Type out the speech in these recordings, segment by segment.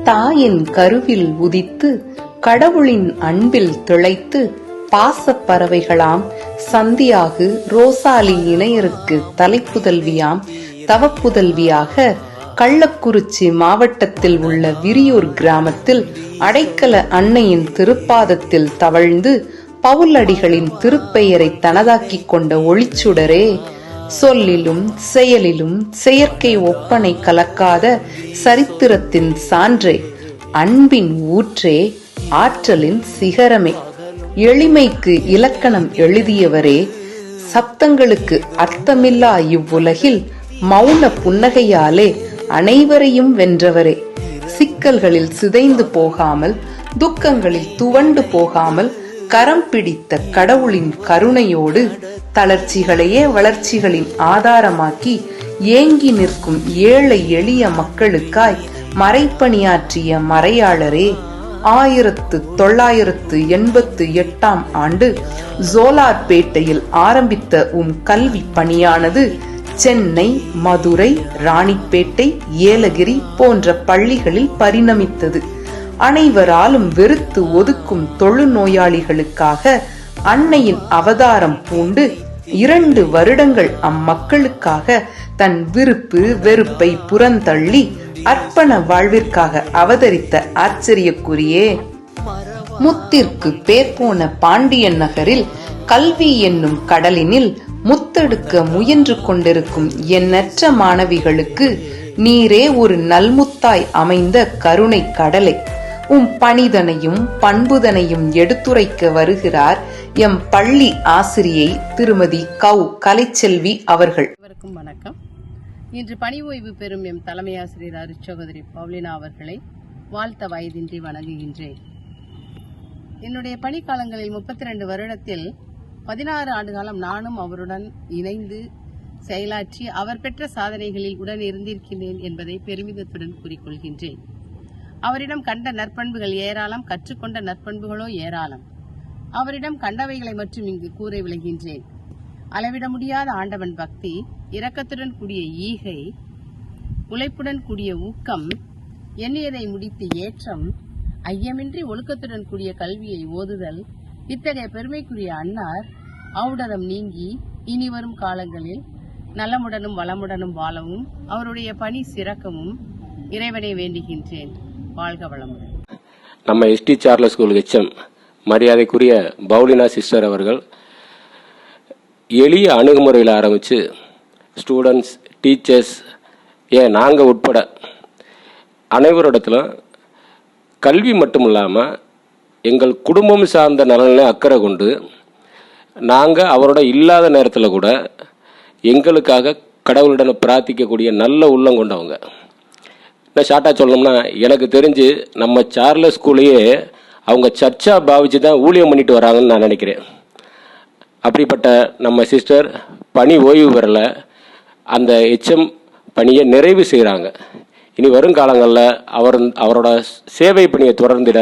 தாயின் கருவில் உதித்து கடவுளின் அன்பில் திளைத்து பாசப்பறவைகளாம் சந்தியாகு ரோசாலி இணையருக்கு தலைப்புதல்வியாம் தவப்புதல்வியாக கள்ளக்குறிச்சி மாவட்டத்தில் உள்ள விரியூர் கிராமத்தில் அடைக்கல அன்னையின் திருப்பாதத்தில் தவழ்ந்து பவுலடிகளின் திருப்பெயரை தனதாக்கிக் கொண்ட ஒளிச்சுடரே, சொல்லிலும் செயலிலும் செயற்கை ஒப்பனை கலக்காத சரித்திரத்தின் சான்றே, அன்பின் ஊற்றே, ஆற்றலின் சிகரமே, எளிமைக்கு இலக்கணம் எழுதியவரே, சப்தங்களுக்கு அர்த்தமில்லா இவ்வுலகில் மௌன புன்னகையாலே அனைவரையும் வென்றவரே, சிக்கல்களில் சிதைந்து போகாமல் துக்கங்களில் துவண்டு போகாமல் கரம் பிடித்த கடவுளின் கருணையோடு தளர்ச்சிகளையே வளர்ச்சிகளின் ஆதாரமாக்கி ஏங்கி நிற்கும் ஏழை எளிய மக்களுக்காய் மறைப்பணியாற்றிய மறையாளரே, 1988 ஆண்டு ஜோலார்பேட்டையில் ஆரம்பித்த கல்வி பணியானது சென்னை, மதுரை, ராணிப்பேட்டை, ஏலகிரி போன்ற பள்ளிகளில் பரிணமித்தது. அனைவராலும் வெறுத்து ஒதுக்கும் தொழுநோயாளிகளுக்காக அன்னையின் அவதாரம் பூண்டு 2 வருடங்கள் அம்மக்களுக்காக தன் விருப்பு வெறுப்பை புறந்தள்ளி அர்ப்பண வாழ்விற்காக அவதரித்த ஆச்சரியக்குரியே. முத்திற்கு பேர் போன பாண்டியன் நகரில் கல்வி என்னும் கடலினில் முத்தெடுக்க முயன்று கொண்டிருக்கும் எண்ணற்ற மாணவிகளுக்கு நீரே ஒரு நல்முத்தாய் அமைந்த கருணை கடலை. பணிதனையும் பண்புதனையும் எடுத்துரைக்க வருகிறார் எம் பள்ளி ஆசிரியை திருமதி கலைச்செல்வி அவர்கள். வணக்கம். இன்று பணி ஓய்வு பெறும் எம் தலைமை ஆசிரியர் அருட்சகோதரி பவுலினா அவர்களை வாழ்த்த வயதின்றி வணங்குகின்றேன். என்னுடைய பணிக்காலங்களில் 32 வருடத்தில் 16 ஆண்டுகாலம் நானும் அவருடன் இணைந்து செயலாற்றி அவர் பெற்ற சாதனைகளில் உடன் இருந்திருக்கிறேன் என்பதை பெருமிதத்துடன் கூறிக்கொள்கின்றேன். அவரிடம் கண்ட நற்பண்புகள் ஏராளம், கற்றுக்கொண்ட நற்பண்புகளோ ஏராளம். அவரிடம் கண்டவைகளை மட்டும் இங்கு கூற விளைகின்றேன். அளவிட முடியாத ஆண்டவன் பக்தி, இரக்கத்துடன் கூடிய ஈகை, உழைப்புடன் கூடிய ஊக்கம், எண்ணியதை முடித்து ஏற்றம், ஐயமின்றி ஒழுக்கத்துடன் கூடிய கல்வியை ஓதுதல், இத்தகைய பெருமைக்குரிய அன்னார் ஔடதம் நீங்கி இனி வரும் காலங்களில் நலமுடனும் வளமுடனும் வாழவும் அவருடைய பணி சிறக்கவும் இறைவனை வேண்டுகின்றேன். வாழ்க வளமுடன். நம்ம எஸ்டி சார்லஸ் ஸ்கூல் ஹெச்எம் மரியாதைக்குரிய பவுலினா சிஸ்டர் அவர்கள் எளிய அணுகுமுறையில் ஆரம்பித்து ஸ்டூடெண்ட்ஸ், டீச்சர்ஸ், நாங்கள் உட்பட அனைவரிடத்திலும் கல்வி மட்டும் இல்லாமல் எங்கள் குடும்பம் சார்ந்த நலனில் அக்கறை கொண்டு நாங்கள் அவரோட இல்லாத நேரத்தில் கூட எங்களுக்காக கடவுளிடம் பிரார்த்திக்கக்கூடிய நல்ல உள்ளம் கொண்டவங்க. நான் ஷார்ட்டாக சொல்லணும்னா, எனக்கு தெரிஞ்சு நம்ம சார்லஸ் ஸ்கூலையே அவங்க சர்ச்சாக பாவிச்சு தான் ஊழியம் பண்ணிட்டு வராங்கன்னு நான் நினைக்கிறேன். அப்படிப்பட்ட நம்ம சிஸ்டர் பணி ஓய்வு பெறல, அந்த ஹெச்எம் பணியை நிறைவு செய்கிறாங்க. இனி வருங்காலங்களில் அவரோட சேவை பணியை தொடர்ந்திட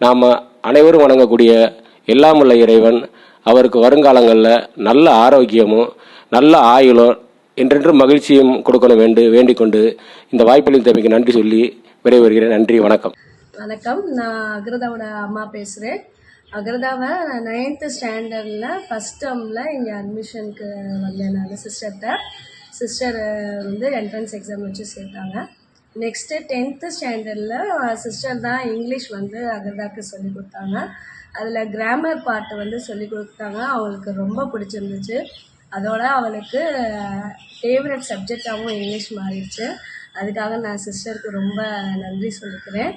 நாம் அனைவரும் வணங்கக்கூடிய எல்லாம் உள்ள இறைவன் அவருக்கு வருங்காலங்களில் நல்ல ஆரோக்கியமும் நல்ல ஆயுளும் என்றென்றும் மகிழ்ச்சியும் கொடுக்கணும் வேண்டிக் கொண்டு இந்த வாய்ப்பில் தம்பிக்கு நன்றி சொல்லி விரைவுகிறேன். நன்றி, வணக்கம். வணக்கம். நான் அக்ரதாவோட அம்மா பேசுகிறேன். அக்ரதாவை 9th ஸ்டாண்டர்டில் ஃபஸ்ட் டேர்மில் இங்கே அட்மிஷனுக்கு வந்தேன். நான் சிஸ்டர் என்ட்ரன்ஸ் எக்ஸாம் வச்சு சேர்த்தாங்க. நெக்ஸ்ட்டு 10th ஸ்டாண்டர்டில் சிஸ்டர் தான் இங்கிலீஷ் அக்ரதாவுக்கு சொல்லி கொடுத்தாங்க. அதில் கிராமர் பார்ட்டு சொல்லி கொடுத்தாங்க. அவங்களுக்கு ரொம்ப பிடிச்சிருந்துச்சு. அதோட அவளுக்கு ஃபேவரட் சப்ஜெக்டாகவும் இங்கிலீஷ் மாறிடுச்சு. அதுக்காக நான் சிஸ்டருக்கு ரொம்ப நன்றி சொல்லிக்கிறேன்.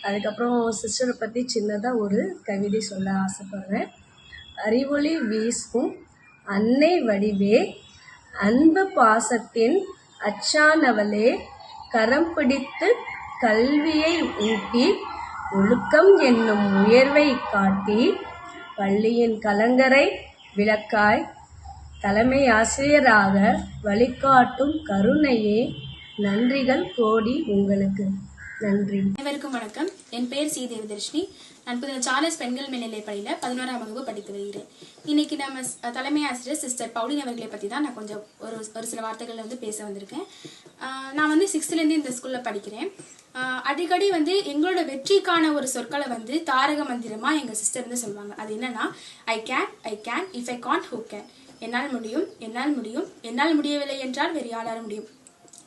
அதுக்கப்புறம் சிஸ்டரை பற்றி சின்னதாக ஒரு கவிதை சொல்ல ஆசைப்படுறேன். அறிவொளி வீசும் அன்னை வடிவே, அன்பு பாசத்தின் அச்சானவளே, கரம் பிடித்து கல்வியை ஊட்டி, ஒழுக்கம் என்னும் உயர்வை காட்டி, பள்ளியின் கலங்கரை விளக்காய் தலைமை ஆசிரியராக வழிகாட்டும் கருணையே, நன்றிகள் கோடி உங்களுக்கு. நன்றி. அனைவருக்கும் வணக்கம். என் பெயர் சி தேவதர்ஷினி. நான் புதிய சார்லஸ் பெண்கள் மேல்நிலைப் பள்ளியில் 11ஆம் வகுப்பு படித்து வருகிறேன். இன்னைக்கு நம்ம தலைமை ஆசிரியர் சிஸ்டர் பவுலின் அவர்களை பற்றி தான் நான் கொஞ்சம் ஒரு சில வார்த்தைகளில் பேச வந்திருக்கேன். நான் 6th இந்த ஸ்கூலில் படிக்கிறேன். அடிக்கடி வந்து எங்களோட வெற்றிக்கான ஒரு சொற்களை வந்து தாரக மந்திரமா எங்க சிஸ்டர் வந்து சொல்லுவாங்க. அது என்னன்னா, I can, if I can't who can. என்னால் முடியும், என்னால் முடியும், என்னால் முடியவில்லை என்றால் வேறு யாராலும் முடியும்.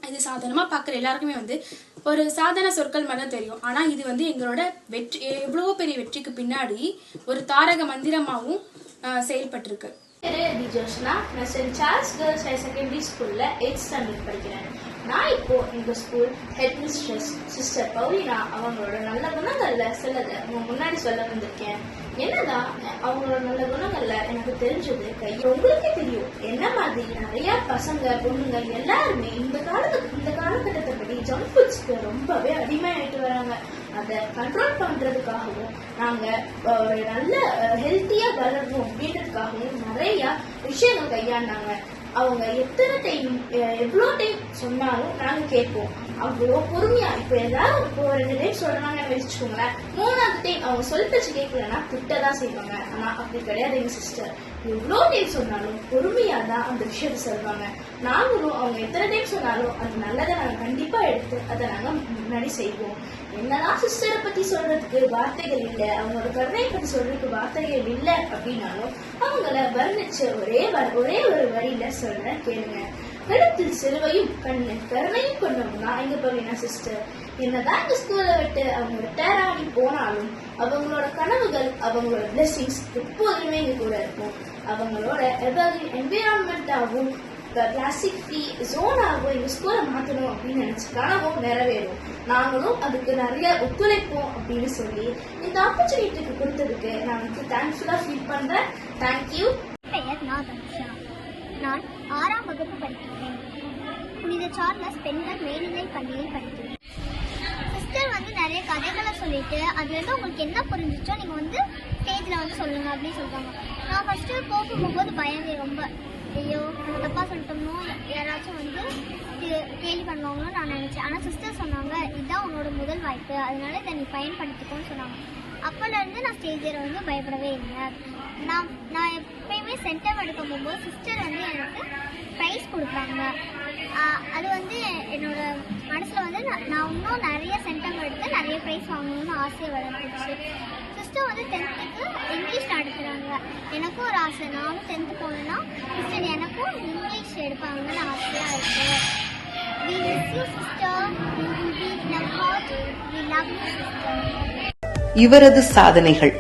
இது சாதாரணமா பார்க்குற எல்லாருக்குமே வந்து ஒரு சாதாரண சொற்கள் மாதிரி தான் தெரியும். ஆனா இது வந்து எங்களோட வெற்றி, எவ்வளவோ பெரிய வெற்றிக்கு பின்னாடி ஒரு தாரக மந்திரமாவும் செயல்பட்டிருக்கு. ஜோஷ்னா, நான் Saint Charles girls higher secondary ஸ்கூல்ல 8th ஸ்டாண்டர்ட் படிக்கிறேன். நான் இப்போ எங்க school headmistress sister Paulina அவங்களோட நல்ல குணங்கள்ல சிலதை உங்க முன்னாடி சொல்ல வந்திருக்கேன். என்னதான் அவங்களோட நல்ல குணங்கள்ல எனக்கு தெரிஞ்சது உங்களுக்கே தெரியும். என்ன மாதிரி நிறைய பசங்க பொண்ணுங்க எல்லாருமே இந்த காலகட்டத்தை படி ஜங்க் ஃபுட்ஸ்க்கு ரொம்பவே அடிமையாயிட்டு வராங்க. அதை கண்ட்ரோல் பண்றதுக்காகவும் நாங்க ஒரு நல்ல ஹெல்த்தியா வளரணும் அப்படின்றதுக்காகவும் நிறைய விஷயங்கள் கையாண்டாங்க. அவங்க எத்தனை டைம் எவ்வளோ டைம் சொன்னாலும் நாங்க கேட்போம். அவ்வளோ பொறுமையா. இப்போ எல்லாரும் இப்போ 2 டைம் சொல்றாங்கன்னு வச்சுக்கோங்களேன், 3வது டைம் அவங்க சொல் பேச்சு கேட்கலன்னா திட்டதான் செய்வாங்க. ஆனா அப்படி கிடையாது எங்க சிஸ்டர். எவ்வளோ டைம் சொன்னாலும் பொறுமையா தான் அந்த விஷயத்த சொல்லுவாங்க. நாங்களும் அவங்க எத்தனை டைம் சொன்னாலும் அது நல்லதை நாங்க கண்டிப்பா எடுத்து அதை நாங்க முன்னாடி செய்வோம். என்னதான் சிஸ்டரை பத்தி சொல்றதுக்கு வார்த்தைகள் இல்லை, அவங்களோட கருணையை பத்தி சொல்றதுக்கு வார்த்தைகள் இல்லை அப்படின்னாலும் அவங்கள வர்ணிச்ச ஒரே ஒரு வரியில சொல்றேன், கேளுங்க. கழுத்தில் சிலுவையும் கருணையும் கொண்டவங்க எங்க பவுலினா சிஸ்டர். என்னதான் எங்க ஸ்கூலை விட்டு அவங்க ரிட்டையர் ஆகி போனாலும் அவங்களோட கனவுகள், அவங்களோட பிளெஸிங்ஸ் எப்போதுமே எங்க கூட இருக்கும். அவங்களோட என்விரான்மெண்டாவும் பிளாஸ்டிக் ஃப்ரீ ஜோனாகவும் எங்க ஸ்கூலை மாற்றணும் அப்படின்னு நினைச்ச கனவும் நிறைவேறும். நாங்களும் அதுக்கு நிறைய ஒத்துழைப்போம் அப்படின்னு சொல்லி இந்த ஆப்பர்ச்சுனிட்டிக்கு கொடுத்ததுக்கு நான் வந்து தேங்க்ஃபுல்லா ஃபீல் பண்றேன். தேங்க்யூ. பெயர் நாதன்ஷா. நான் 6ஆம் வகுப்பு படிக்கிறேன். புனித சார்லஸ் பெண்கள் மேல்நிலை பள்ளியில் படிக்கிறேன். சிஸ்டர் வந்து நிறைய கதைகளை சொல்லிட்டு அதுல இருந்து உங்களுக்கு என்ன புரிஞ்சிச்சோ நீங்க வந்து ஸ்டேஜ்ல வந்து சொல்லுங்க அப்படின்னு சொல்றாங்க. நான் ஃபர்ஸ்ட் போகும்போது பயந்து ரொம்ப ஐயோ நம்ம தப்பா சொல்லிட்டோம்னோ யாராச்சும் வந்து கேள்வி பண்ணுவாங்களோ நான் நினைச்சேன். ஆனா சிஸ்டர் சொன்னாங்க, இதுதான் உன்னோட முதல் வாய்ப்பு, அதனால இதை நீ பயன்படுத்திக்கோன்னு சொன்னாங்க. அப்போலேருந்து நான் ஸ்டேஜில் வந்து பயப்படவே இல்லை. நான் எப்பயுமே சென்டம் எடுக்க போகும்போது சிஸ்டர் வந்து எனக்கு ப்ரைஸ் கொடுப்பாங்க. அது வந்து என்னோட மனசில் வந்து நான் இன்னும் நிறைய சென்டம் எடுத்து நிறைய ப்ரைஸ் வாங்கணும்னு ஆசையை வளர்ந்துச்சு. சிஸ்டர் வந்து 10th இங்கிலீஷ் நடத்துகிறாங்க. எனக்கும் ஒரு ஆசை, நானும் 10th போனேன்னா சிஸ்டர் எனக்கும் இங்கிலீஷ் எடுப்பாங்கன்னு ஆசையாக இருக்குது. We miss you sister. You will be in our heart. We love you sister. இவரது சாதனைகள்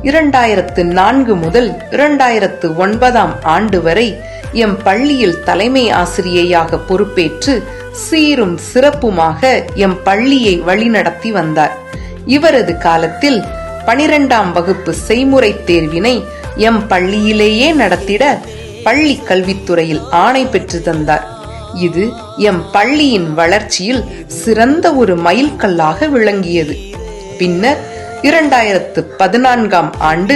2004 முதல் 2009 ஆண்டு வரை எம் பள்ளியில் தலைமை ஆசிரியையாக பொறுப்பேற்று சீரும் சிறப்புமாக எம் பள்ளியை வழிநடத்தி வந்தார். இவரது காலத்தில் 12ஆம் வகுப்பு செய்முறை தேர்வினை எம் பள்ளியிலேயே நடத்திட பள்ளி கல்வித்துறையில் ஆணை பெற்று தந்தார். இது எம் பள்ளியின் வளர்ச்சியில் சிறந்த ஒரு மைல்கல்லாக விளங்கியது. பின்னர் 2014ஆம் ஆண்டு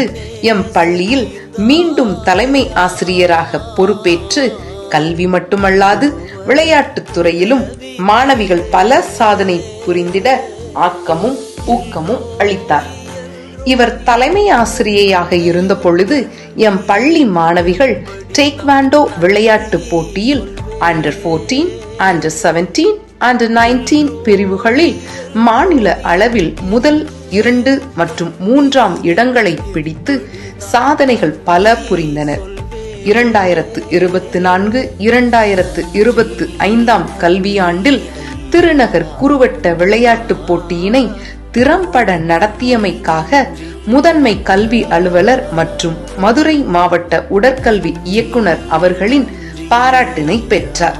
எம் பள்ளியில் மீண்டும் தலைமை ஆசிரியராக பொறுப்பேற்று கல்வி மட்டுமல்லாது விளையாட்டுத் துறையிலும் மாணவிகள் பல சாதனை புரிந்திட ஆக்கமும் ஊக்கமும் அளித்தார். இவர் தலைமை ஆசிரியையாக இருந்த பொழுது எம் பள்ளி மாணவிகள் டேக்வாண்டோ விளையாட்டு போட்டியில் Under 14, Under 17, Under 19 பிரிவுகளில் மாநில அளவில் முதல் 2 மற்றும் 3ஆம் இடங்களை பிடித்து சாதனைகள் பல புரிந்தனர். 2024-2025 கல்வியாண்டில் திருநகர் குறுவட்ட விளையாட்டு போட்டியினை திறம்பட நடத்தியமைக்காக முதன்மை கல்வி அலுவலர் மற்றும் மதுரை மாவட்ட உடற்கல்வி இயக்குனர் அவர்களின் பாராட்டினை பெற்றார்.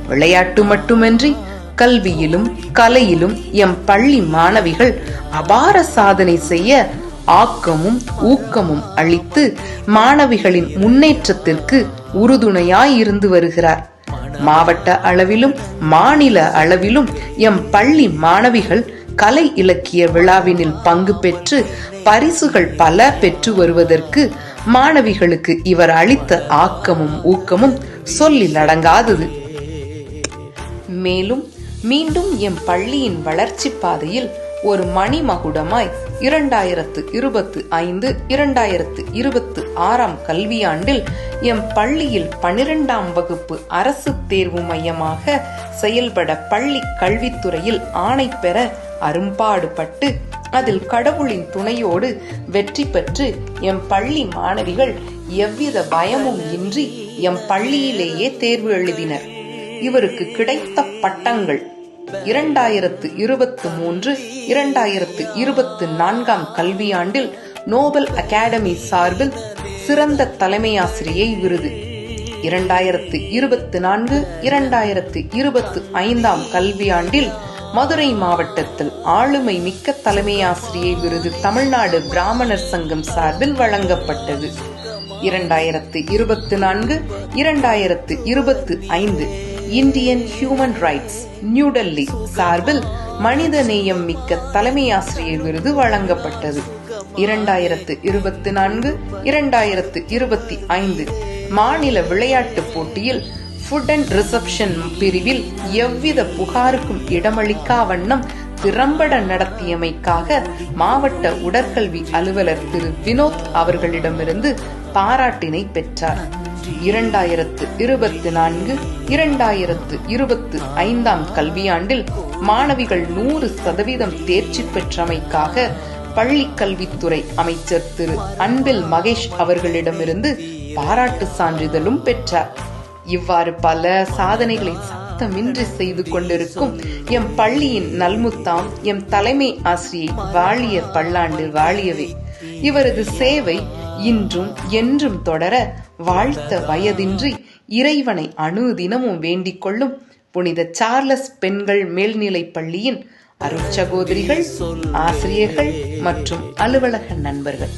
விளையாட்டு மட்டுமின்றி கல்வியிலும் கலையிலும் எம் பள்ளி மாணவிகள் அபார சாதனை செய்ய ஆக்கமும் ஊக்கமும் அளித்து மாணவிகளின் முன்னேற்றத்திற்கு உறுதுணையாயிருந்து வருகிறார். மாவட்ட அளவிலும் மாநில அளவிலும் எம் பள்ளி மாணவிகள் கலை இலக்கிய விழாவினில் பங்கு பெற்று பரிசுகள் பல பெற்று வருவதற்கு மாணவிகளுக்கு இவர் அளித்த ஆக்கமும் ஊக்கமும் சொல்லில் அடங்காதது. மேலும் மீண்டும் எம் பள்ளியின் வளர்ச்சி பாதையில் ஒரு மணிமகுடமாய் 2025-2026 6ஆம் கல்வியாண்டில் எம் பள்ளியில் 12ஆம் வகுப்பு அரசு தேர்வு மையமாக செயல்பட பள்ளி கல்வித்துறையில் ஆணை பெற அரும்பாடுபட்டு அதில் கடவுளின் துணையோடு வெற்றி பெற்று எம் பள்ளி மாணவிகள் எவ்வித பயமும் இன்றி எம் பள்ளியிலேயே தேர்வு எழுதினர். இவருக்கு கிடைத்த பட்டங்கள் 2023 2024ஆம் கல்வியாண்டில் நோபல் அகாடமி சார்பில் சிறந்த தலைமையாசிரியை விருது, 2024 2025ஆம் கல்வியாண்டில் மதுரை மாவட்டத்தில் ஆளுமை மிக்க தலைமையாசிரியை விருது தமிழ்நாடு பிராமணர் சங்கம் சார்பில் வழங்கப்பட்டது. 2024 2025 Indian human rights New Delhi சார்பில் மனித நேயம் மிக்க தலைமையாசிரியை விருது வழங்கப்பட்டது. 2024 2025 மாநில விளையாட்டுப் போட்டியில் ஃபுட் அண்ட் ரிசப்ஷன் பிரிவில் எவ்வித புகாருக்கும் இடமளிக்கா வண்ணம் திறம்பட நடத்தியமைக்காக மாவட்ட உடற்கல்வி அலுவலர் திரு வினோத் அவர்களிடமிருந்து பாராட்டினை பெற்றார். 2024 2025ஆம் கல்வியாண்டில் மாணவிகள் 100% தேர்ச்சி பெற்றமைக்காக பள்ளி கல்வித்துறை அமைச்சர் திரு அன்பில் மகேஷ் அவர்களிடமிருந்து பாராட்டு சான்றிதழும் பெற்றார். இவ்வாறு பல சாதனைகளை சத்தமின்றி செய்து கொண்டிருக்கும் எம் பள்ளியின் நல்முத்தாம் எம் தலைமை ஆசிரியை வாழிய பல்லாண்டு வாழியவே. இவரது சேவை இன்றும் என்றும் தொடர வாழ்த்த வயதின்றி இறைவனை அனுதினமும் வேண்டிக் கொள்ளும் புனித சார்லஸ் பெண்கள் மேல்நிலைப் பள்ளியின் அருட்சகோதரிகள், ஆசிரியர்கள் மற்றும் அலுவலக நண்பர்கள்.